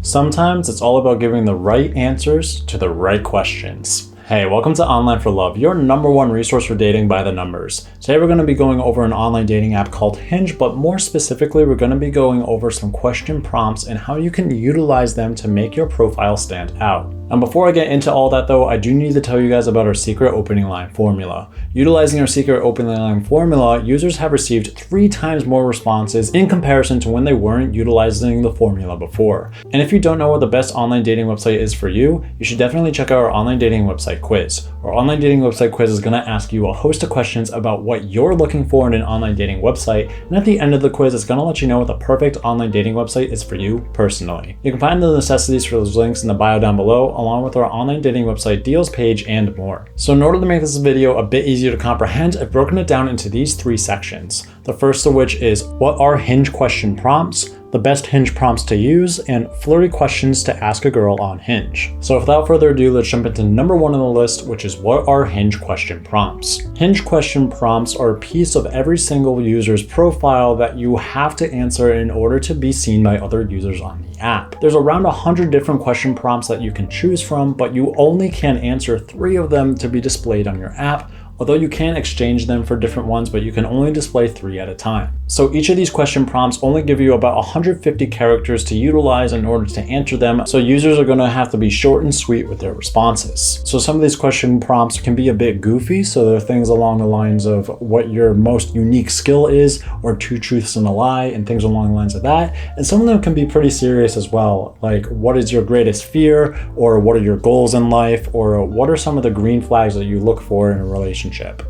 Sometimes it's all about giving the right answers to the right questions. Hey, welcome to Online for Love, your #1 resource for dating by the numbers. Today we're going to be going over an online dating app called Hinge, but more specifically, we're going to be going over some question prompts and how you can utilize them to make your profile stand out. And before I get into all that though, I do need to tell you guys about our secret opening line formula. Utilizing our secret opening line formula, users have received 3 times more responses in comparison to when they weren't utilizing the formula before. And if you don't know what the best online dating website is for you, you should definitely check out our online dating website quiz. Our online dating website quiz is going to ask you a host of questions about what you're looking for in an online dating website, and at the end of the quiz, it's going to let you know what the perfect online dating website is for you personally. You can find the necessities for those links in the bio down below, along with our online dating website deals page and more. So in order to make this video a bit easier to comprehend, I've broken it down into these 3 sections. The first of which is what are Hinge question prompts, the best Hinge prompts to use, and flirty questions to ask a girl on Hinge. So without further ado, let's jump into number 1 on the list, which is what are Hinge question prompts. Hinge question prompts are a piece of every single user's profile that you have to answer in order to be seen by other users on the app. There's around 100 different question prompts that you can choose from, but you only can answer 3 of them to be displayed on your app. Although you can exchange them for different ones, but you can only display 3 at a time. So each of these question prompts only give you about 150 characters to utilize in order to answer them, so users are going to have to be short and sweet with their responses. So some of these question prompts can be a bit goofy, so there are things along the lines of what your most unique skill is, or 2 truths and a lie, and things along the lines of that. And some of them can be pretty serious as well, like what is your greatest fear, or what are your goals in life, or what are some of the green flags that you look for in a relationship.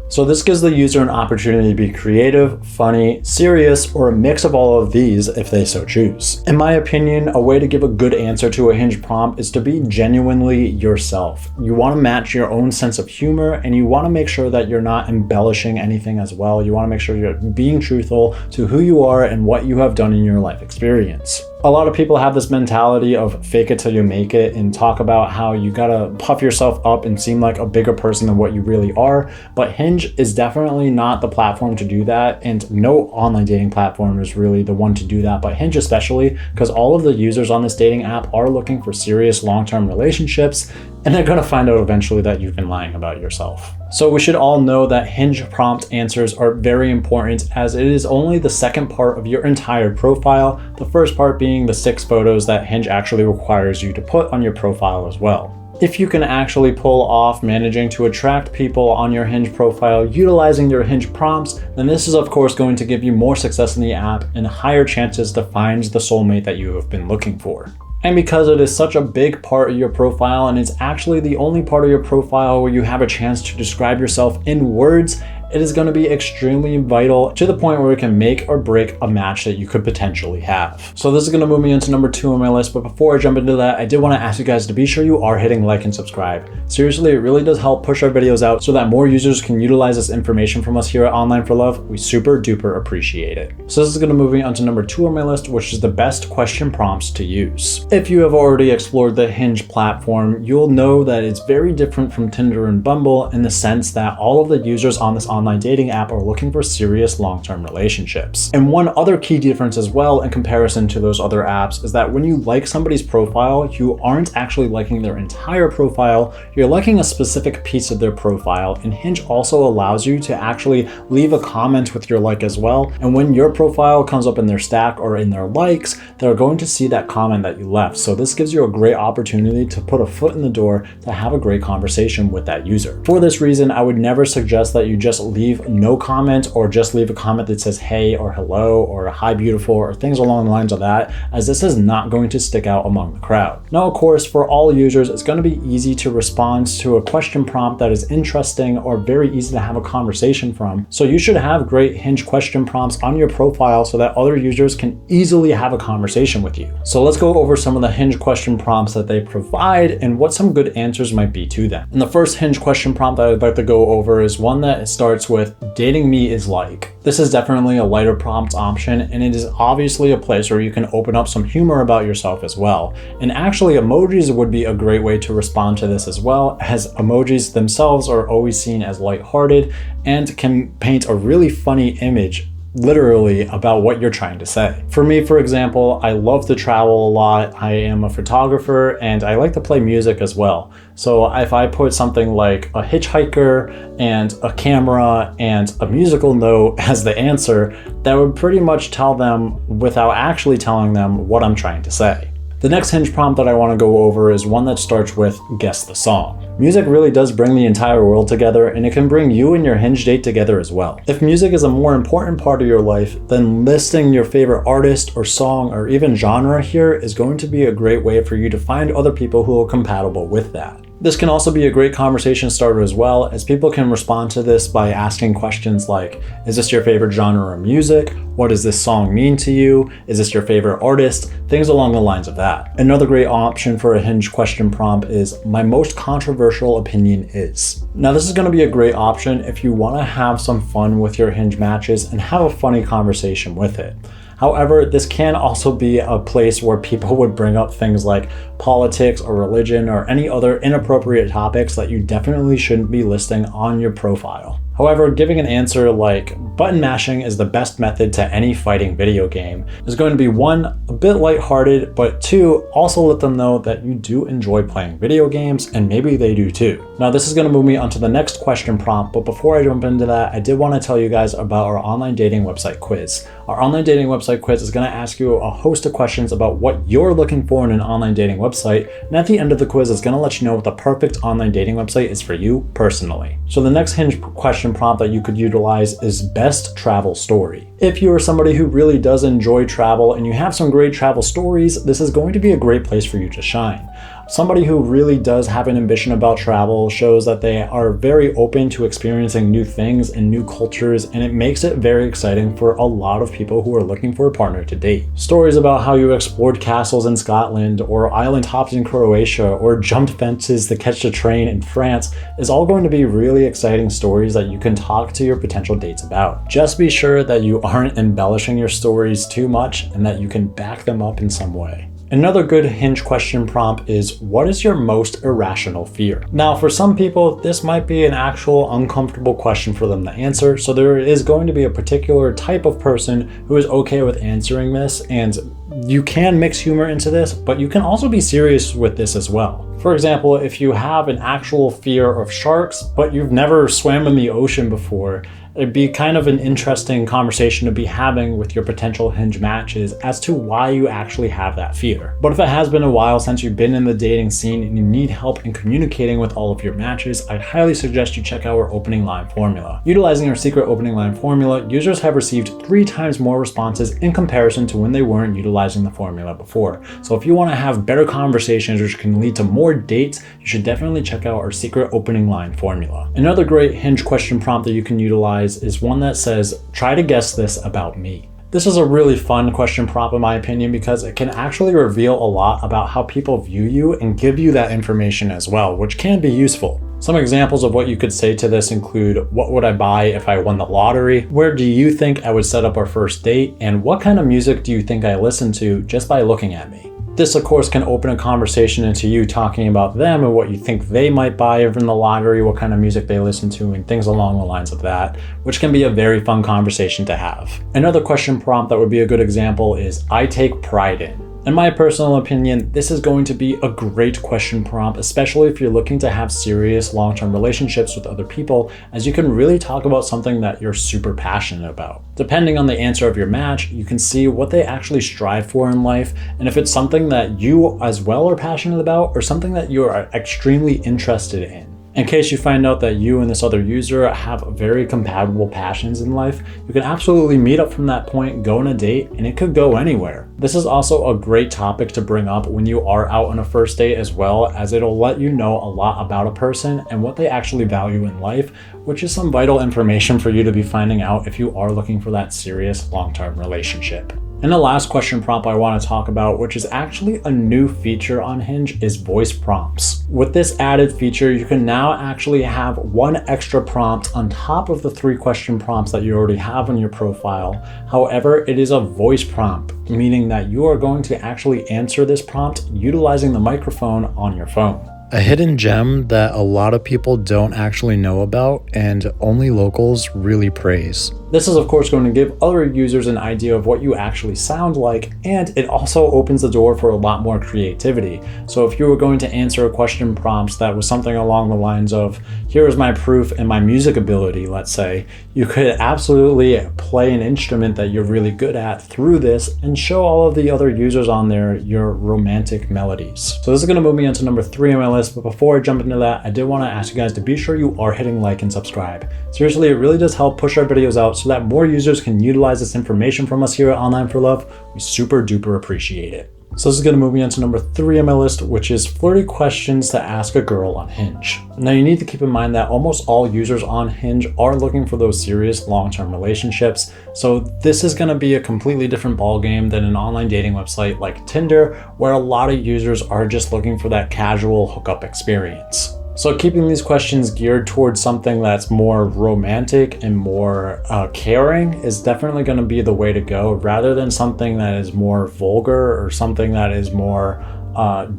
So this gives the user an opportunity to be creative, funny, serious, or a mix of all of these if they so choose. In my opinion, a way to give a good answer to a Hinge prompt is to be genuinely yourself. You want to match your own sense of humor, and you want to make sure that you're not embellishing anything as well. You want to make sure you're being truthful to who you are and what you have done in your life experience. A lot of people have this mentality of fake it till you make it and talk about how you gotta puff yourself up and seem like a bigger person than what you really are. But Hinge is definitely not the platform to do that, and no online dating platform is really the one to do that, but Hinge especially, because all of the users on this dating app are looking for serious long-term relationships, and they're gonna find out eventually that you've been lying about yourself. So we should all know that Hinge prompt answers are very important, as it is only the second part of your entire profile, the first part being the 6 photos that Hinge actually requires you to put on your profile as well. If you can actually pull off managing to attract people on your Hinge profile utilizing your Hinge prompts, then this is of course going to give you more success in the app and higher chances to find the soulmate that you have been looking for. And because it is such a big part of your profile, and it's actually the only part of your profile where you have a chance to describe yourself in words, it is going to be extremely vital to the point where it can make or break a match that you could potentially have. So this is going to move me into number 2 on my list, but before I jump into that, I did want to ask you guys to be sure you are hitting like and subscribe. Seriously, it really does help push our videos out so that more users can utilize this information from us here at Online for Love. We super duper appreciate it. So this is going to move me onto number 2 on my list, which is the best question prompts to use. If you have already explored the Hinge platform, you'll know that it's very different from Tinder and Bumble in the sense that all of the users on this online dating app are looking for serious long-term relationships. And one other key difference as well in comparison to those other apps is that when you like somebody's profile, you aren't actually liking their entire profile, you're liking a specific piece of their profile, and Hinge also allows you to actually leave a comment with your like as well. And when your profile comes up in their stack or in their likes, they're going to see that comment that you left. So this gives you a great opportunity to put a foot in the door to have a great conversation with that user. For this reason, I would never suggest that you just leave no comment or just leave a comment that says hey or hello or hi beautiful or things along the lines of that, as this is not going to stick out among the crowd. Now, of course, for all users, it's going to be easy to respond to a question prompt that is interesting or very easy to have a conversation from. So you should have great Hinge question prompts on your profile so that other users can easily have a conversation with you. So let's go over some of the Hinge question prompts that they provide and what some good answers might be to them. And the first Hinge question prompt that I'd like to go over is one that starts with dating me is like. This is definitely a lighter prompt option, and it is obviously a place where you can open up some humor about yourself as well. And actually emojis would be a great way to respond to this as well, as emojis themselves are always seen as lighthearted and can paint a really funny image literally about what you're trying to say. For me, for example, I love to travel a lot. I am a photographer and I like to play music as well. So if I put something like a hitchhiker and a camera and a musical note as the answer, that would pretty much tell them without actually telling them what I'm trying to say. The next Hinge prompt that I want to go over is one that starts with guess the song. Music really does bring the entire world together, and it can bring you and your Hinge date together as well. If music is a more important part of your life, then listing your favorite artist or song or even genre here is going to be a great way for you to find other people who are compatible with that. This can also be a great conversation starter as well, as people can respond to this by asking questions like, is this your favorite genre of music? What does this song mean to you? Is this your favorite artist? Things along the lines of that. Another great option for a Hinge question prompt is, my most controversial opinion is. Now this is going to be a great option if you want to have some fun with your Hinge matches and have a funny conversation with it. However, this can also be a place where people would bring up things like politics or religion or any other inappropriate topics that you definitely shouldn't be listing on your profile. However, giving an answer like button mashing is the best method to any fighting video game is going to be 1, a bit lighthearted, but 2, also let them know that you do enjoy playing video games and maybe they do too. Now this is going to move me on to the next question prompt, but before I jump into that, I did want to tell you guys about our online dating website quiz. Our online dating website quiz is going to ask you a host of questions about what you're looking for in an online dating website, and at the end of the quiz, it's going to let you know what the perfect online dating website is for you personally. So the next Hinge question prompt that you could utilize is best travel story. If you are somebody who really does enjoy travel and you have some great travel stories, this is going to be a great place for you to shine. Somebody who really does have an ambition about travel shows that they are very open to experiencing new things and new cultures, and it makes it very exciting for a lot of people who are looking for a partner to date. Stories about how you explored castles in Scotland or island hopped in Croatia or jumped fences to catch a train in France is all going to be really exciting stories that you can talk to your potential dates about. Just be sure that you aren't embellishing your stories too much and that you can back them up in some way. Another good Hinge question prompt is, what is your most irrational fear? Now, for some people, this might be an actual uncomfortable question for them to answer, so there is going to be a particular type of person who is okay with answering this, and you can mix humor into this, but you can also be serious with this as well. For example, if you have an actual fear of sharks, but you've never swam in the ocean before, it'd be kind of an interesting conversation to be having with your potential Hinge matches as to why you actually have that fear. But if it has been a while since you've been in the dating scene and you need help in communicating with all of your matches, I'd highly suggest you check out our opening line formula. Utilizing our secret opening line formula, users have received 3 times more responses in comparison to when they weren't utilizing the formula before. So if you want to have better conversations which can lead to more dates, you should definitely check out our secret opening line formula. Another great Hinge question prompt that you can utilize is one that says, try to guess this about me. This is a really fun question prompt in my opinion because it can actually reveal a lot about how people view you and give you that information as well, which can be useful. Some examples of what you could say to this include, what would I buy if I won the lottery? Where do you think I would set up our first date? And what kind of music do you think I listen to just by looking at me? This, of course, can open a conversation into you talking about them and what you think they might buy in the lottery, what kind of music they listen to, and things along the lines of that, which can be a very fun conversation to have. Another question prompt that would be a good example is, I take pride in. In my personal opinion, this is going to be a great question prompt, especially if you're looking to have serious long-term relationships with other people, as you can really talk about something that you're super passionate about. Depending on the answer of your match, you can see what they actually strive for in life, and if it's something that you as well are passionate about or something that you are extremely interested in. In case you find out that you and this other user have very compatible passions in life, you can absolutely meet up from that point, go on a date, and it could go anywhere. This is also a great topic to bring up when you are out on a first date as well, as it'll let you know a lot about a person and what they actually value in life, which is some vital information for you to be finding out if you are looking for that serious long-term relationship. And the last question prompt I want to talk about, which is actually a new feature on Hinge, is voice prompts. With this added feature, you can now actually have 1 extra prompt on top of the 3 question prompts that you already have on your profile. However, it is a voice prompt, meaning that you are going to actually answer this prompt utilizing the microphone on your phone. A hidden gem that a lot of people don't actually know about and only locals really praise. This is of course going to give other users an idea of what you actually sound like, and it also opens the door for a lot more creativity. So if you were going to answer a question prompt that was something along the lines of, here is my proof and my music ability, let's say, you could absolutely play an instrument that you're really good at through this and show all of the other users on there your romantic melodies. So this is going to move me on to number 3 on my list, but before I jump into that, I did want to ask you guys to be sure you are hitting like and subscribe. Seriously, it really does help push our videos out so that more users can utilize this information from us here at Online for Love. We super duper appreciate it. So this is going to move me on to number 3 on my list, which is flirty questions to ask a girl on Hinge. Now you need to keep in mind that almost all users on Hinge are looking for those serious long-term relationships. So this is going to be a completely different ballgame than an online dating website like Tinder, where a lot of users are just looking for that casual hookup experience. So keeping these questions geared towards something that's more romantic and more caring is definitely going to be the way to go, rather than something that is more vulgar or something that is more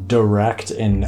direct in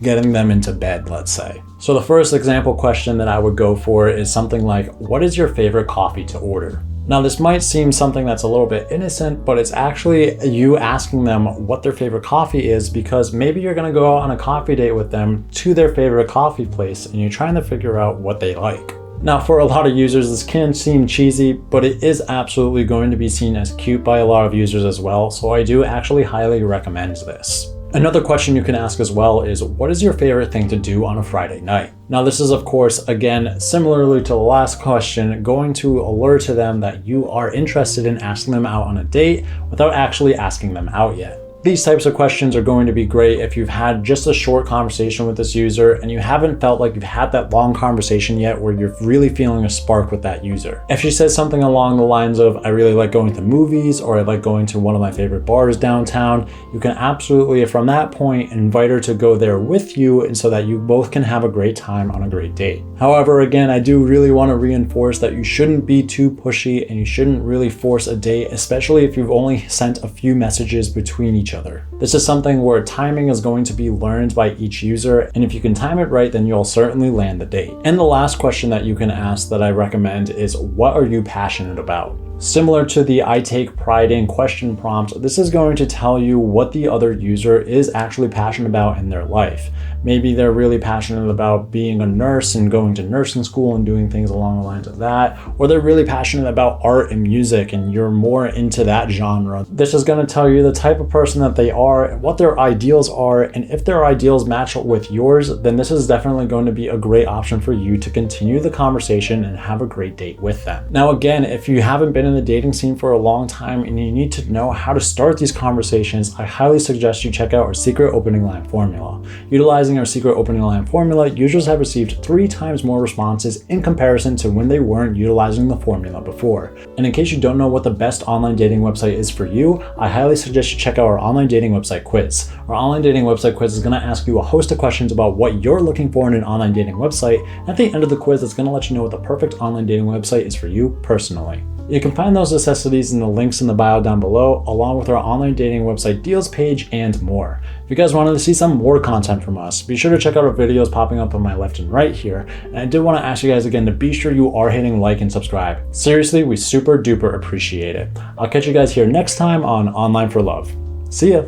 getting them into bed, let's say. So the first example question that I would go for is something like, what is your favorite coffee to order? Now this might seem something that's a little bit innocent, but it's actually you asking them what their favorite coffee is, because maybe you're gonna go out on a coffee date with them to their favorite coffee place and you're trying to figure out what they like. Now for a lot of users this can seem cheesy, but it is absolutely going to be seen as cute by a lot of users as well, so I do actually highly recommend this. Another question you can ask as well is, what is your favorite thing to do on a Friday night? Now this is of course, again, similarly to the last question, going to alert to them that you are interested in asking them out on a date without actually asking them out yet. These types of questions are going to be great if you've had just a short conversation with this user and you haven't felt like you've had that long conversation yet where you're really feeling a spark with that user. If she says something along the lines of, I really like going to movies, or I like going to one of my favorite bars downtown, you can absolutely from that point invite her to go there with you, and so that you both can have a great time on a great date. However, again, I do really want to reinforce that you shouldn't be too pushy and you shouldn't really force a date, especially if you've only sent a few messages between each other. This is something where timing is going to be learned by each user, and if you can time it right, then you'll certainly land the date. And the last question that you can ask that I recommend is, what are you passionate about? Similar to the I take pride in question prompt, this is going to tell you what the other user is actually passionate about in their life. Maybe they're really passionate about being a nurse and going to nursing school and doing things along the lines of that, or they're really passionate about art and music and you're more into that genre. This is going to tell you the type of person that they are, what their ideals are, and if their ideals match with yours, then this is definitely going to be a great option for you to continue the conversation and have a great date with them. Now again, if you haven't been in the dating scene for a long time and you need to know how to start these conversations, I highly suggest you check out our secret opening line formula. Utilizing our secret opening line formula, users have received 3 times more responses in comparison to when they weren't utilizing the formula before. And in case you don't know what the best online dating website is for you, I highly suggest you check out our online dating website quiz. Our online dating website quiz is going to ask you a host of questions about what you're looking for in an online dating website. And at the end of the quiz, it's going to let you know what the perfect online dating website is for you personally. You can find those necessities in the links in the bio down below, along with our online dating website deals page and more. If you guys wanted to see some more content from us, be sure to check out our videos popping up on my left and right here. And I did want to ask you guys again to be sure you are hitting like and subscribe. Seriously, we super duper appreciate it. I'll catch you guys here next time on Online for Love. See ya.